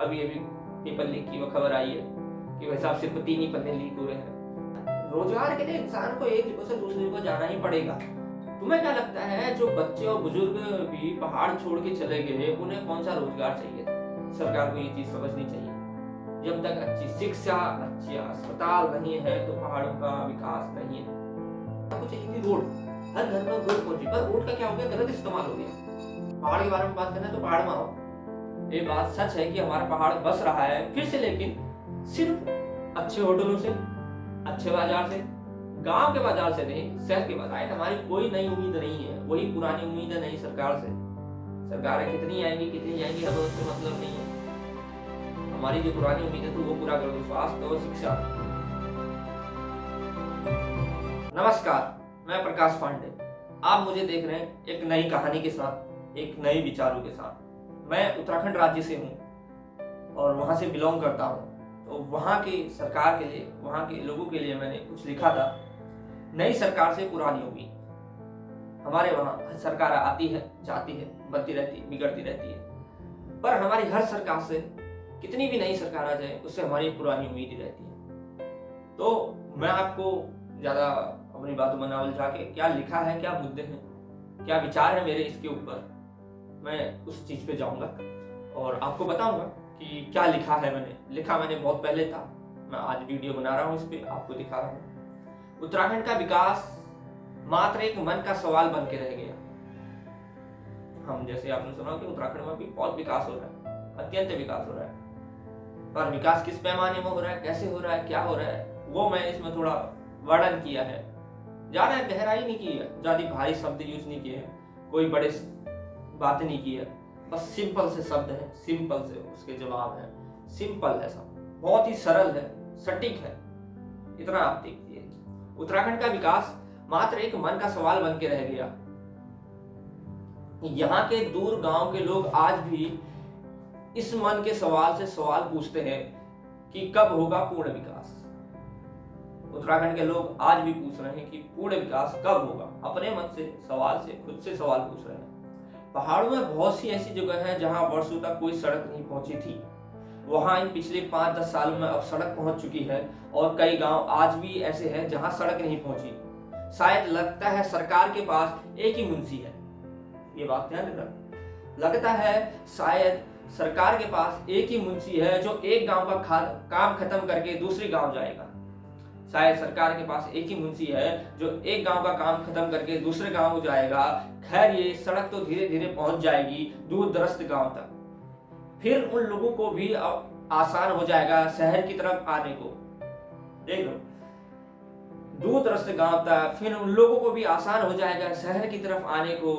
अभी अभी paper leak की वो खबर आई है कि वैसे अब सिर्फ 3 ही पन्ने लीक हुए हैं। रोजगार के लिए इंसान को एक जगह से दूसरी जगह जाना ही पड़ेगा। तुम्हें क्या लगता है जो बच्चे और बुजुर्ग भी पहाड़ छोड़ के चले गए उन्हें कौन सा रोजगार चाहिए था? सरकार को ये चीज समझनी चाहिए। जब तक अच्छी शिक्षा, अच्छे अस्पताल नहीं है तो पहाड़ों का विकास नहीं है। आपको चाहिए थी रोड, हर घर में रोड पहुंची, पर रोड का क्या हो गया, गलत इस्तेमाल हो गया। पहाड़ के बारे में बात करना है तो पहाड़ में आओ। ये बात सच है कि हमारा पहाड़ बस रहा है फिर से, लेकिन सिर्फ अच्छे होटलों से, अच्छे बाजार से, गांव के बाजार से नहीं, शहर के बाजार। हमारी कोई नई उम्मीद नहीं है, वही पुरानी उम्मीद है नई सरकार से। सरकारें कितनी आएंगी कितनी जाएंगी हमें उससे मतलब नहीं है। हमारी जो पुरानी उम्मीद है तो वो पूरा कर दो, स्वास्थ्य और शिक्षा। नमस्कार, मैं प्रकाश पांडे। आप मुझे देख रहे हैं एक नई कहानी के साथ, एक नए विचारों के साथ। मैं उत्तराखंड राज्य से हूँ और वहां से बिलोंग करता हूँ। तो वहां की सरकार के लिए, वहां के लोगों के लिए मैंने कुछ लिखा था। नई सरकार से पुरानी उम्मीद। हमारे वहां सरकार आती है, जाती है, बनती रहती है, बिगड़ती रहती है, पर हमारी हर सरकार से, कितनी भी नई सरकार आ जाए, उससे हमारी पुरानी उम्मीद ही रहती है। तो मैं आपको ज्यादा अपनी बातों में ना उलझा के, क्या लिखा है, क्या मुद्दे हैं, क्या विचार है मेरे इसके ऊपर, मैं उस चीज पे जाऊंगा और आपको बताऊंगा कि क्या लिखा है। मैंने बहुत पहले था, मैं आज वीडियो बना रहा हूँ, इस पे आपको दिखा रहा हूँ। उत्तराखंड का विकास मात्र एक मन का सवाल बन के रह गया। हम जैसे आपने सुना कि उत्तराखंड में भी बहुत विकास हो रहा है, अत्यंत विकास हो रहा है, पर विकास किस पैमाने में हो रहा है, कैसे हो रहा है, क्या हो रहा है, वो मैं इसमें थोड़ा वर्णन किया है। ज्यादा गहराई नहीं की है, ज्यादा भारी शब्द यूज नहीं किए हैं, कोई बड़े बात नहीं की है, बस सिंपल से शब्द है, सिंपल से उसके जवाब है, सिंपल है सब, बहुत ही सरल है, सटीक है। इतना आप देखिए, उत्तराखंड का विकास मात्र एक मन का सवाल बन के रह गया। यहाँ के दूर गांव के लोग आज भी इस मन के सवाल से सवाल पूछते हैं कि कब होगा पूर्ण विकास। उत्तराखंड के लोग आज भी पूछ रहे हैं कि पूर्ण विकास कब होगा, अपने मन से सवाल से, खुद से सवाल पूछ रहे हैं। पहाड़ों में बहुत सी ऐसी जगह है जहां वर्षों तक कोई सड़क नहीं पहुंची थी, वहां इन पिछले 5-10 सालों में अब सड़क पहुंच चुकी है, और कई गांव आज भी ऐसे हैं जहां सड़क नहीं पहुंची। शायद लगता है सरकार के पास एक ही मुंशी है, ये बात ध्यान रखना। लगता है शायद सरकार के पास एक ही मुंशी है जो एक गांव का काम खत्म करके दूसरे गांव जाएगा। शायद सरकार के पास एक ही मुंशी है जो एक गांव का काम खत्म करके दूसरे गांव जाएगा। खैर, ये सड़क तो धीरे धीरे पहुंच जाएगी दूर दराज गांव तक, फिर उन लोगों को भी आसान हो जाएगा शहर की तरफ आने को। देख लो, दूर दराज गांव तक, फिर उन लोगों को भी आसान हो जाएगा शहर की तरफ आने को।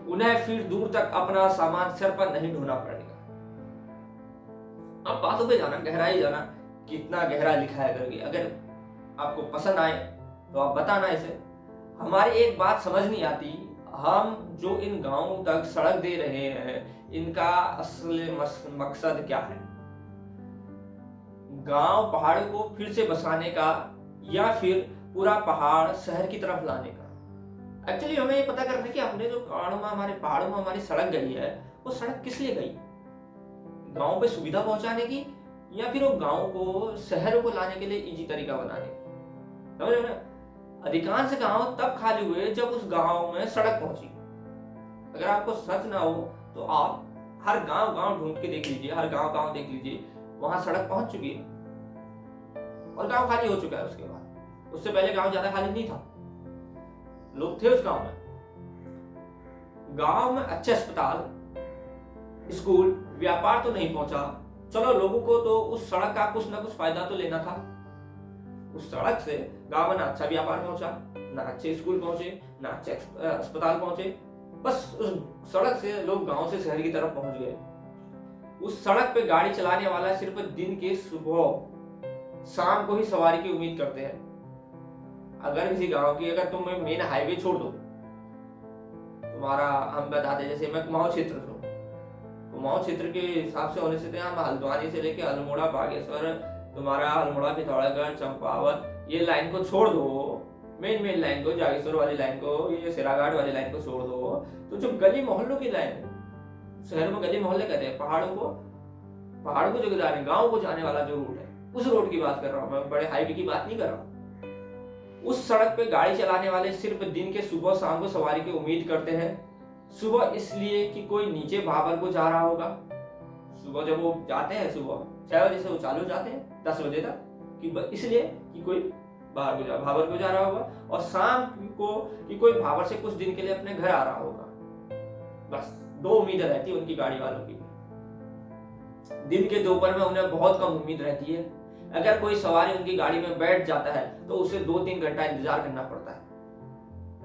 उन्हें फिर दूर तक अपना सामान सर पर नहीं ढोना पड़ेगा। अब बातों पे जाना, गहराई जाना, कितना गहरा लिखा है करके। अगर आपको पसंद आए तो आप बताना इसे। हमारी एक बात समझ नहीं आती, हम जो इन गांवों तक सड़क दे रहे हैं, इनका असली मकसद क्या है? गांव पहाड़ों को फिर से बसाने का, या फिर पूरा पहाड़ शहर की तरफ लाने का? एक्चुअली हमें ये पता करना कि हमने जो हमारे पहाड़ों में हमारी सड़क गई है, वो सड़क किस लिए गई? गांव पे सुविधा पहुंचाने की, या फिर वो गांव को शहरों को लाने के लिए इजी तरीका बनाने की? समझ रहे हो? अधिकांश गांव तब खाली हुए जब उस गांव में सड़क पहुंची। अगर आपको सच ना हो तो आप हर गांव ढूंढ के देख लीजिए, हर गांव देख लीजिए, वहां सड़क पहुंच चुकी है और गांव खाली हो चुका है। उसके बाद, उससे पहले गांव ज्यादा खाली नहीं था, लोग थे उस गांव में। गांव में अच्छे अस्पताल, स्कूल, व्यापार तो नहीं पहुंचा। चलो, लोगों को तो उस सड़क का कुछ ना कुछ फायदा तो लेना था। उस सड़क से गांव में ना अच्छा व्यापार पहुंचा, ना अच्छे स्कूल पहुंचे, ना अच्छे अस्पताल पहुंचे। बस उस सड़क से लोग गांव से शहर की तरफ पहुंच गए। उस सड़क पे गाड़ी चलाने वाला सिर्फ दिन के सुबह शाम को ही सवारी की उम्मीद करते हैं। अगर किसी गांव की, अगर तुम मेन हाईवे छोड़ दो, तुम्हारा, हम बताते जैसे मैं कुमाऊं क्षेत्र से हूँ, कुमाऊं क्षेत्र के हिसाब से होने से हम हल्द्वानी से लेके अल्मोड़ा, बागेश्वर, तुम्हारा अल्मोड़ा, पिथौरागढ़, चंपावत, ये लाइन को छोड़ दो, मेन लाइन को, जागेश्वर वाली लाइन को, ये सिराघाट वाली लाइन को छोड़ दो, तो जो गली मोहल्लों की लाइन है, शहर में गली मोहल्ले कहते हैं, पहाड़ों को पहाड़ को जो जाने, गाँव को जाने वाला जो रूट है, उस रोड की बात कर रहा हूँ मैं, बड़े हाईवे की बात नहीं कर रहा हूँ। उस सड़क पे गाड़ी चलाने वाले सिर्फ दिन के सुबह शाम को सवारी की उम्मीद करते हैं। सुबह इसलिए कि कोई नीचे भाबर को जा रहा होगा। सुबह जब वो जाते हैं, सुबह 6 बजे से वो चालू हो जाते हैं 10 बजे तक, कि इसलिए कि कोई भाबर को जा रहा होगा, और शाम को कि कोई भाबर से कुछ दिन के लिए अपने घर आ रहा होगा। बस 2 उम्मीदें रहती है उनकी गाड़ी वालों की। दिन के दोपहर में उन्हें बहुत कम उम्मीद रहती है। अगर कोई सवारी उनकी गाड़ी में बैठ जाता है तो उसे 2-3 घंटा इंतजार करना पड़ता है।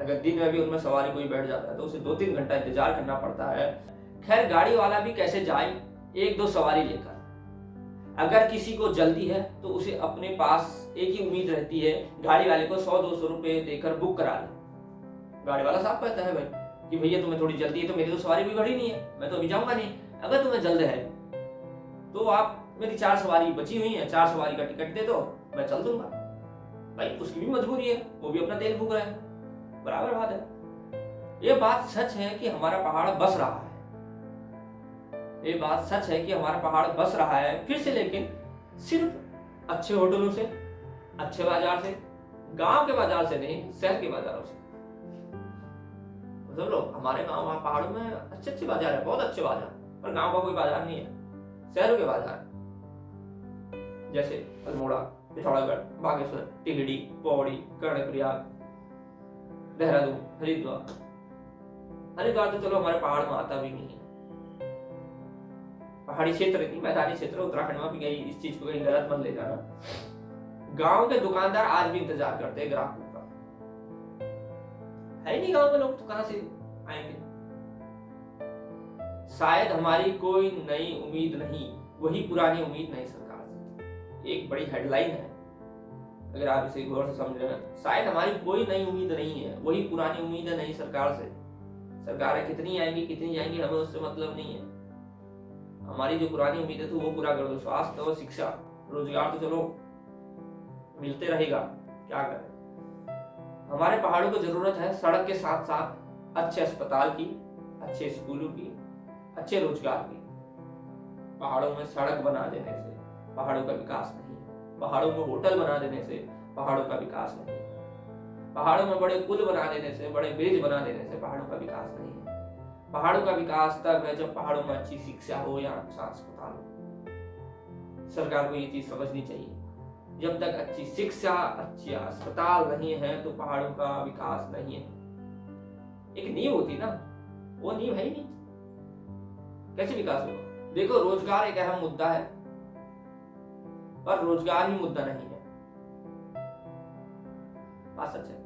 अगर दिन में भी उनमें सवारी कोई बैठ जाता है तो उसे 2-3 घंटा इंतजार करना पड़ता है। खैर, गाड़ी वाला भी कैसे जाए 1-2 सवारी लेकर। अगर किसी को जल्दी है तो उसे अपने पास एक ही उम्मीद रहती है, गाड़ी वाले को 100-200 रुपए देकर बुक करा ले। गाड़ी वाला साफ कहता है भाई कि भैया तुम्हें थोड़ी जल्दी है, तो मेरी तो सवारी भी घड़ी नहीं है, मैं तो अभी जाऊंगा नहीं। अगर तुम्हें जल्द है तो आप मेरी 4 सवारी बची हुई है, 4 सवारी का टिकट दे दो, मैं चल दूंगा। भाई उसकी भी मजबूरी है, वो भी अपना तेल फूक रहा है, बराबर बात है। ये बात सच है कि हमारा पहाड़ बस रहा है, ये बात सच है कि हमारा पहाड़ बस रहा है फिर से, लेकिन सिर्फ अच्छे होटलों से, अच्छे बाजार से, गांव के बाजार से नहीं, शहर के बाजारों से। मतलब लोग हमारे गांव वहां पहाड़ों में अच्छे अच्छे बाजार है, बहुत अच्छे बाजार, पर गांव का कोई बाजार नहीं है। शहरों के बाजार जैसे अल्मोड़ा, पिथौरागढ़, बागेश्वर, टिहरी, पौड़ी, कर्णप्रयाग, देहरादून, हरिद्वार। हरिद्वार तो चलो हमारे पहाड़ में आता भी नहीं है, पहाड़ी क्षेत्र नहीं, मैदानी क्षेत्र। उत्तराखंड में भी कहीं इस चीज को कहीं गलत मत ले जाना। गांव के दुकानदार आज भी इंतजार करते हैं ग्राहकों का। है नहीं गांव में लोग तो कहां से आएंगे। शायद हमारी कोई नई उम्मीद नहीं, वही पुरानी उम्मीद नहीं सरकार से। एक बड़ी हेडलाइन है, अगर आप इसे गौर से समझ रहे हैं। शायद हमारी कोई नई उम्मीद नहीं है, वही पुरानी उम्मीद है नहीं सरकार से। सरकारें कितनी आएंगी कितनी जाएंगी हमें उससे मतलब नहीं है। हमारी जो पुरानी उम्मीद है तो वो पूरा कर दो। स्वास्थ्य और शिक्षा, रोजगार तो चलो मिलते रहेगा, क्या करें। हमारे पहाड़ों को जरूरत है सड़क के साथ साथ अच्छे अस्पताल की, अच्छे स्कूलों की, अच्छे रोजगार की। पहाड़ों में सड़क बना देने से पहाड़ों का विकास नहीं है, पहाड़ों में होटल बना देने से पहाड़ों का विकास नहीं है, पहाड़ों में बड़े पुल बना देने से, बड़े ब्रिज बना देने से पहाड़ों का विकास नहीं है। पहाड़ों का विकास तब है जब पहाड़ों में अच्छी शिक्षा हो या अच्छा अस्पताल हो। सरकार को ये चीज समझनी चाहिए। जब तक अच्छी शिक्षा, अच्छी अस्पताल नहीं है तो पहाड़ों का विकास नहीं है। एक नींव होती ना, वो नींव है ही नहीं, कैसे विकास होगा। देखो, रोजगार एक अहम मुद्दा है, पर रोजगार ही मुद्दा नहीं है। बात सच है,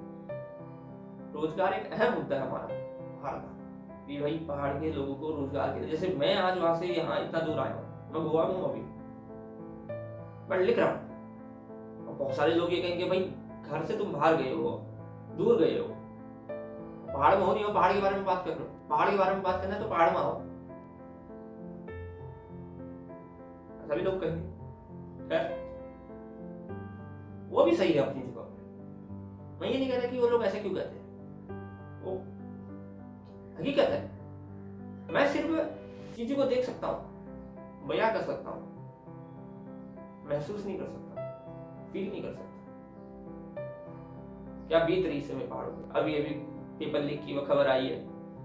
रोजगार एक अहम मुद्दा है हमारा पहाड़ का, कि भाई पहाड़ के लोगों को रोजगार के। जैसे मैं आज वहां से यहाँ इतना दूर आया हूँ, मैं गोवा में हूँ अभी, बट लिख रहा हूँ। और बहुत सारे लोग ये कहेंगे भाई घर से तुम बाहर गए हो, दूर गए हो, पहाड़ में हो नहीं हो, पहाड़ के बारे में बात कर रहे हो। पहाड़ के बारे में बात करना है तो पहाड़ में आओ, सभी लोग कहेंगे। खैर, वो भी सही है अपनी जगह पे। मैं ये नहीं कह रहा कि वो लोग ऐसे क्यों कहते हैं, वो हकीकत है। मैं सिर्फ चीजों को देख सकता हूं, बयां कर सकता हूं, महसूस नहीं कर सकता, फील नहीं कर सकता क्या बीत रही समय पहाड़ों पर। अभी पेपर लीक की वो खबर आई है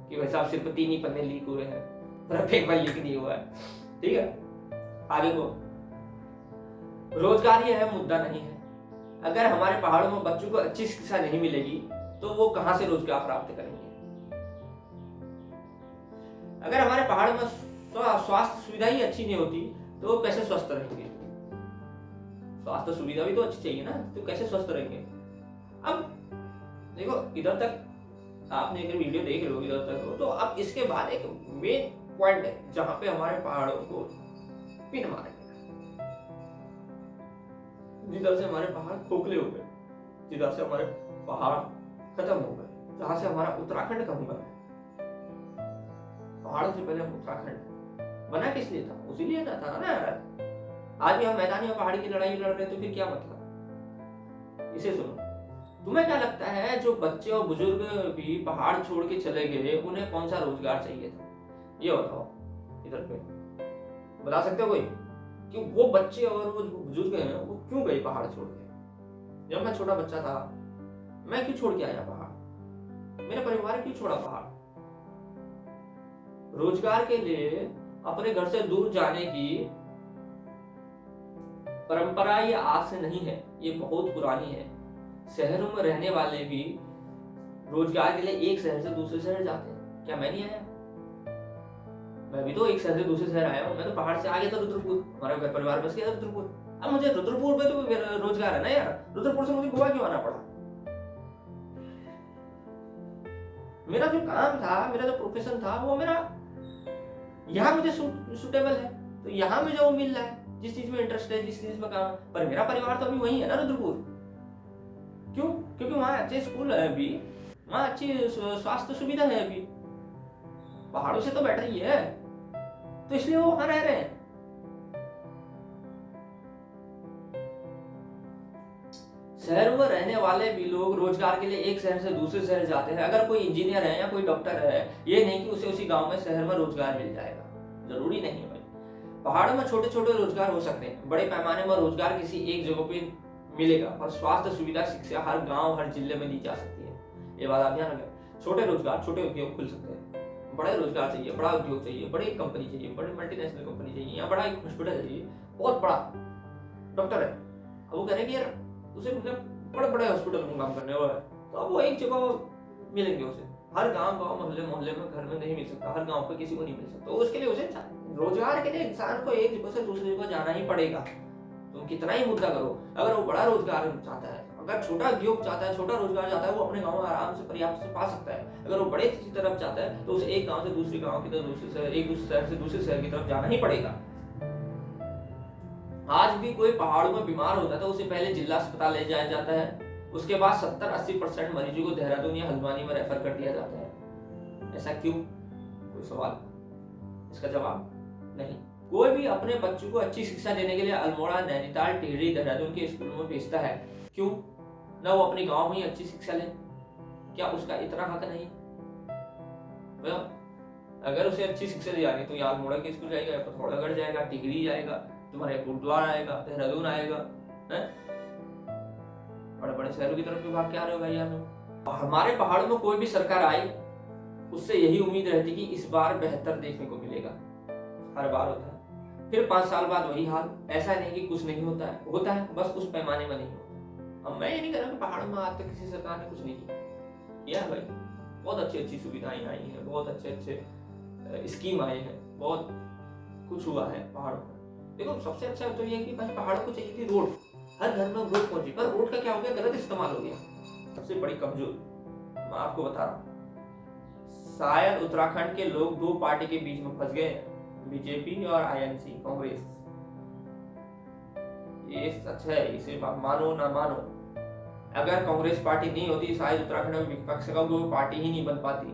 कि भाई साहब सिर्फ 3 ही पन्ने लीक हुए हैं, पेपर लीक नहीं हुआ है। ठीक है, आगे को रोजगार ही अहम मुद्दा नहीं है। अगर हमारे पहाड़ों में बच्चों को अच्छी शिक्षा नहीं मिलेगी तो वो कहां से रोजगार प्राप्त करेंगे। अगर हमारे पहाड़ में स्वास्थ्य सुविधा ही अच्छी नहीं होती तो वो कैसे स्वस्थ रहेंगे। स्वास्थ्य सुविधा भी तो अच्छी चाहिए ना, तो कैसे स्वस्थ रहेंगे। अब देखो, इधर तक आपने अगर वीडियो देख रहे हो इधर तक हो, तो अब इसके बाद एक मेन पॉइंट है जहां पे हमारे पहाड़ों को पिन मारा गया, जिधर से हमारे पहाड़ खोखले हो गए, जिधर से हमारे पहाड़ खत्म हो गए, जहां से हमारा उत्तराखंड कम हुआ है। पहाड़ों से पहले उत्तराखंड बना किस लिए था, उसी लिए था ना यार। आज भी हम मैदानी और पहाड़ी की लड़ाई लड़ रहे हैं तो फिर क्या मतलब। इसे सुनो, तुम्हें क्या लगता है जो बच्चे और बुजुर्ग भी पहाड़ छोड़ के चले गए उन्हें कौन सा रोजगार चाहिए था, ये बताओ। इधर पे बता सकते हो कोई? कि वो बच्चे और वो जो बुजुर्ग हैं वो क्यों गए पहाड़ छोड़ के। जब मैं छोटा बच्चा था मैं क्यों छोड़ के आया पहाड़, मेरा परिवार क्यों छोड़ा पहाड़। रोजगार के लिए अपने घर से दूर जाने की परंपरा ये आज से नहीं है, ये बहुत पुरानी है। शहरों में रहने वाले भी रोजगार के लिए एक शहर से दूसरे शहर जाते हैं। क्या मैं नहीं आया? मैं भी तो एक शहर से दूसरे शहर आया हूँ। मैं तो पहाड़ से आ गया था रुद्रपुर, हमारा घर परिवार बस गया रुद्रपुर। अब मुझे रुद्रपुर में तो रोजगार है ना यार, रुद्रपुर से मुझे गोवा क्यों आना पड़ा। मेरा जो काम था, मेरा जो प्रोफेशन था, वो मेरा यहाँ मुझे सुटेबल है, तो यहाँ मुझे वो मिल रहा है जिस चीज में इंटरेस्ट है, जिस चीज में काम। पर मेरा परिवार तो अभी वही है ना रुद्रपुर। क्यों? क्योंकि वहाँ अच्छे स्कूल है, अभी वहाँ अच्छी स्वास्थ्य सुविधा है, अभी पहाड़ों से तो बेटर ही है, तो इसलिए वो वहां रह रहे हैं। शहर में रहने वाले भी लोग रोजगार के लिए एक शहर से दूसरे शहर जाते हैं। अगर कोई इंजीनियर है या कोई डॉक्टर है, ये नहीं कि उसे उसी गांव में शहर में रोजगार मिल जाएगा, जरूरी नहीं है भाई। पहाड़ों में छोटे छोटे रोजगार हो सकते हैं, बड़े पैमाने में रोजगार किसी एक जगह पे मिलेगा, और स्वास्थ्य सुविधा शिक्षा हर गाँव हर जिले में दी जा सकती है। ये बात आप ध्यान रखें। छोटे रोजगार, छोटे उद्योग खुल सकते हैं। बड़े रोजगार चाहिए, बड़ा उद्योग चाहिए, बड़ी कंपनी चाहिए, बड़ी मल्टीनेशनल कंपनी चाहिए, या बड़ा एक हॉस्पिटल चाहिए, बहुत बड़ा डॉक्टर है, अब वो कह रहे कि यार उसे मतलब बड़े बड़े हॉस्पिटल में काम करने वाला है, तो अब वो एक जगह मिलेंगे उसे। हर गांव मोहल्ले मोहल्ले में घर में नहीं मिल सकता, हर गांव पे किसी को नहीं मिल सकता, तो उसके लिए उसे रोजगार के लिए इंसान को एक जगह से दूसरी जगह जाना ही पड़ेगा। तुम कितना ही मुद्दा करो, अगर वो बड़ा रोजगार चाहता है, अगर छोटा उद्योग चाहता है, छोटा रोजगार चाहता है, वो अपने गांव में आराम से पर्याप्त से पा सकता है। अगर वो बड़े की तरफ चाहता है तो उसे एक गांव से दूसरे गांव की तरफ, दूसरे शहर, एक दूसरे शहर से दूसरे शहर की तरफ जाना ही पड़ेगा। आज भी कोई पहाड़ों में बीमार होता है तो उसे पहले जिला अस्पताल ले जाया जाता है, उसके बाद 70-80% मरीजों को देहरादून या हल्द्वानी में रेफर कर दिया जाता है। ऐसा क्यों? कोई सवाल, इसका जवाब नहीं। कोई भी अपने बच्चों को अच्छी शिक्षा देने के लिए अल्मोड़ा, नैनीताल, टिहरी, देहरादून के स्कूलों में भेजता है। क्यों ना वो अपने गांव में ही अच्छी शिक्षा ले? क्या उसका इतना हक नहीं? अगर उसे अच्छी शिक्षा दी जानी तो या अल्मोड़ा के स्कूल जाएगा, या पिथौरागढ़ जाएगा, टिहरी जाएगा, तुम्हारे गुरुद्वारा आएगा, देहरादून आएगा, है? बड़े बड़े शहरों की तरफ भी भाग के आ रहे हो भाई यार। हमारे पहाड़ों में कोई भी सरकार आई, उससे यही उम्मीद रहती कि इस बार बेहतर देखने को मिलेगा। हर बार होता है, फिर 5 साल बाद वही हाल। ऐसा नहीं कि कुछ नहीं होता है, होता है, बस उस पैमाने में नहीं होता। अब मैं ये नहीं कह रहा कि पहाड़ों में आज तक किसी सरकार ने कुछ नहीं किया भाई, बहुत अच्छी अच्छी सुविधाएं आई हैं, बहुत अच्छे अच्छे स्कीम आए हैं, बहुत कुछ हुआ है पहाड़ों में। देखो सबसे अच्छा तो ये है कि भाई पहाड़ों को चाहिए थी रोड, हर घर में रोड पहुंची, पर रोड का क्या हो गया, गलत इस्तेमाल हो गया। सबसे बड़ी कमजोर मैं आपको बता रहा हूँ, शायद उत्तराखंड के लोग 2 पार्टी के बीच में फंस गए, बीजेपी और आईएनसी कांग्रेस। ये सच है, इसे मानो ना मानो। अगर कांग्रेस पार्टी नहीं होती शायद उत्तराखंड में विपक्ष का कोई पार्टी ही नहीं बन पाती,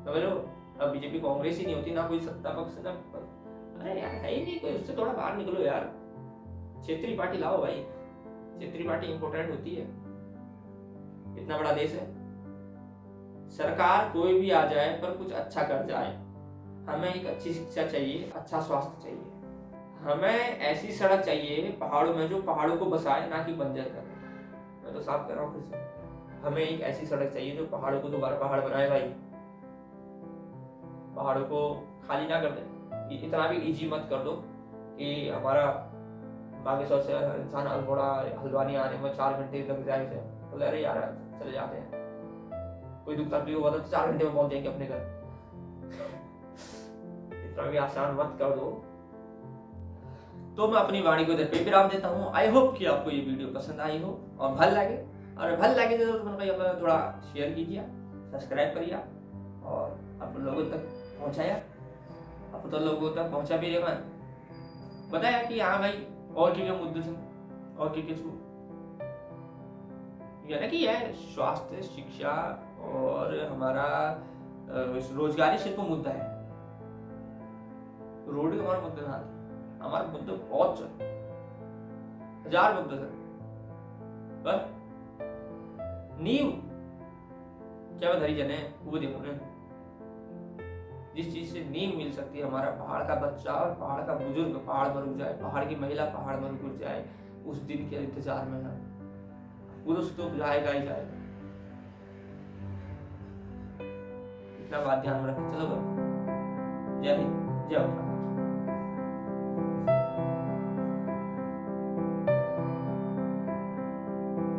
समझ लो। अब बीजेपी कांग्रेस ही नहीं होती, ना कोई सत्ता पक्ष ना, अरे यार है ही नहीं कोई, उससे थोड़ा बाहर निकलो यार, क्षेत्रीय पार्टी लाओ भाई, क्षेत्रीय पार्टी इंपॉर्टेंट होती है। इतना बड़ा देश है, सरकार कोई भी आ जाए पर कुछ अच्छा कर जाए। हमें एक अच्छी शिक्षा चाहिए, अच्छा स्वास्थ्य चाहिए, हमें ऐसी सड़क चाहिए पहाड़ों में जो पहाड़ों को बसाए, ना कि बंजर करे। मैं तो साफ कर रहा हूँ फिर से, हमें एक ऐसी सड़क चाहिए जो पहाड़ों को दोबारा पहाड़ बनाए भाई, पहाड़ों को खाली ना कर दे। इतना भी इजी मत कर दो कि हमारा बागेश्वर से इंसान अल्मोड़ा हल्द्वानी आने में 4 घंटे लग जाए, तो अरे यार चले जाते हैं, कोई दुख तकलीफ हुआ तो 4 घंटे में पहुंच जाएंगे अपने घर। इतना भी आसान मत कर दो। तो मैं अपनी वाणी को इधर पे विराम देता हूँ। आई होप कि आपको ये वीडियो पसंद आई हो और भल लगे, और भल लगे तो भाई अपना थोड़ा शेयर कीजिए, सब्सक्राइब करिए, और आप लोगों तक पहुंचाया, आप तो लोगों तक पहुंचा भी रहे, बताया कि हाँ भाई और क्या मुद्दे से और क्या छू ना कि यह स्वास्थ्य शिक्षा और हमारा रोजगारी शिल्प मुद्दा है। रोड ही हमारा मुद्दा था, हमारे मुद्दे बहुत सर, 1000 मुद्दे सर, पर नींव क्या धरी जने वो देखो ने, जिस चीज से नींव मिल सकती है, हमारा पहाड़ का बच्चा और पहाड़ का बुजुर्ग पहाड़ पर रुक जाए, पहाड़ की महिला पहाड़ पर रुक जाए, उस दिन के इंतजार में है। पुरुष तो जाएगा ही जाएगा। इतना बात ध्यान में रखें। चलो, जय हिंद, जय उत्तराखंड।